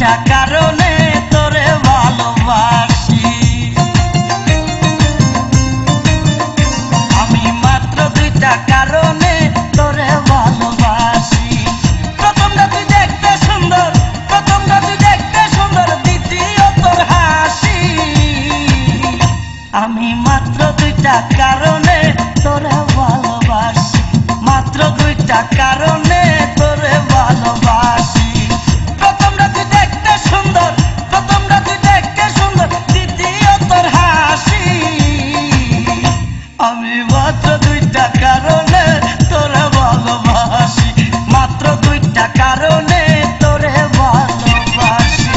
দুইটা কারণে তোরে ভালোবাসি, আমি মাত্র দুইটা কারণে তোরে ভালোবাসি। প্রথমটা তুই দেখতে সুন্দর, প্রথমটা তুই দেখতে সুন্দর, দ্বিতীয় তোর হাসি। আমি মাত্র দুইটা কারণে তোরে ভালোবাসি, মাত্র দুইটা কারণে তোরে ভালোবাসি। প্রথমটা তুই দেখতে সুন্দর, প্রথমটা তুই দেখতে সুন্দর, দ্বিতীয় তোর হাসি। আমি মাত্র দুইটা কারণে তোরে ভালোবাসি, মাত্র দুইটা কারণে তোরে ভালোবাসি।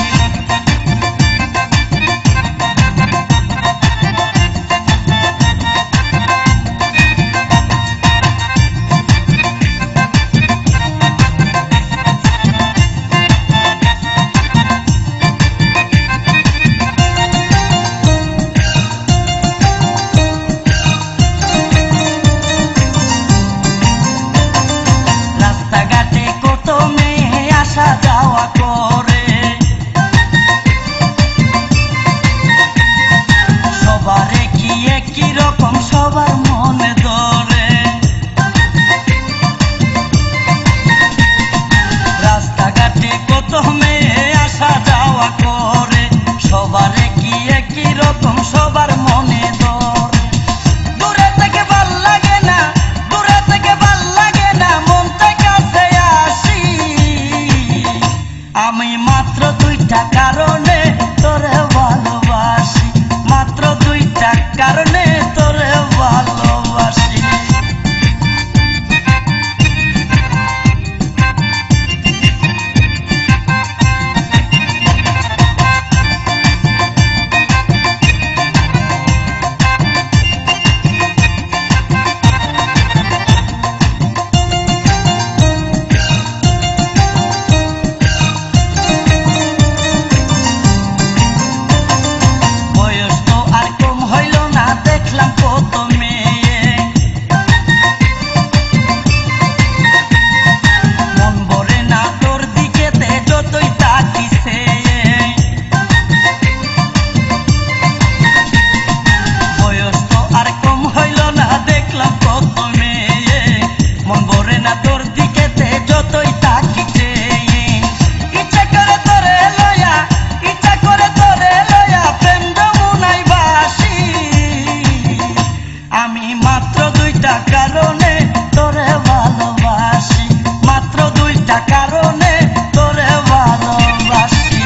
রাস্তাঘাটে কত মেয়ে আসা যাওয়া করে, সবারে কি একই রকম সবার মনে ধরে। রাস্তাঘাটে কত মেয়ে আসা যাওয়া করে, সবারে কি একই রকম সবার মনে ধরে। দূরে থেকে ভাল লাগে না, দূরে থেকে ভাল লাগে না, মন থেকে কাছে আসি। আমি মাত্র দুইটা কারণে তোরে ভালোবাসি, মাত্র দুইটা কারণে তোরে ভালোবাসি। বয়স তো আর কম হইল না, দেখলাম কত মেয়ে, মন ভরে না তোর দিকেতে যতই তাকিছে। বয়স তো আর কম হইল না, দেখলাম কত মেয়ে, মন ভরে না তোর দিকেতে যতই তাকিছে। ইচ্ছা করে তোরে লয়া, ইচ্ছা করে তোরে লয়া, প্রেম যমুনায় বাসি। আমি মাত্র দুইটা কারণে তোরে ভালোবাসি, মাত্র দুইটা কারণে তোরে ভালোবাসি।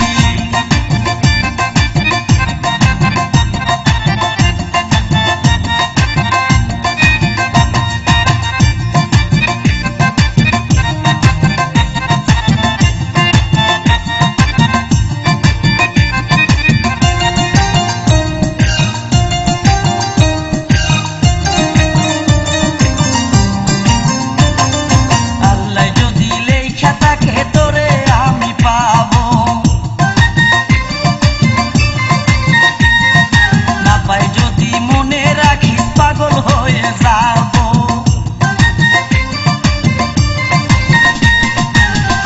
আল্লাহ যদি লেখা থাকে তোরে আমি পাবো, না পাই যদি মনে রাখিস পাগল হয়ে যাবো।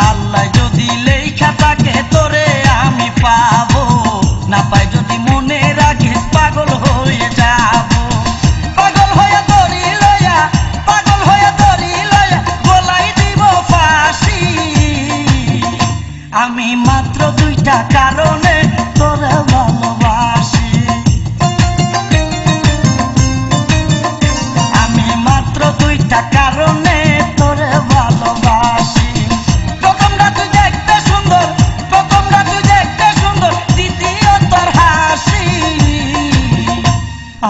আল্লাহ যদি লেখা থাকে তোরে আমি পাবো, না পাই যদি মনে রাখিস পাগল হয়ে যাবো। পাগল হয়ে দড়ি লয়া, পাগল হয়ে দড়ি লয়া, গলাই দিব ফাঁসি। আমি মাত্র দুইটা কারণে তোরে ভালোবাসি, আমি মাত্র দুইটা কারণে তোরে ভালোবাসি। প্রথমটা তুই দেখতে সুন্দর, প্রথমটা তুই দেখতে সুন্দর, দ্বিতীয় তোর হাসি।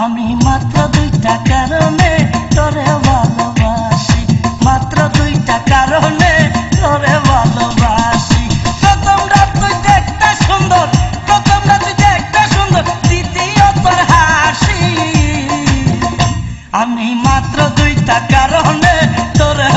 আমি মাত্র দুইটা কারণে তোরে ভালোবাসি, মাত্র দুইটা কারণে তোরে ভালোবাসি। প্রথমটা তুই দেখতে সুন্দর, প্রথমটা তুই দেখতে সুন্দর, দ্বিতীয় তোর হাসি। আমি মাত্র দুইটা কারণে তোরে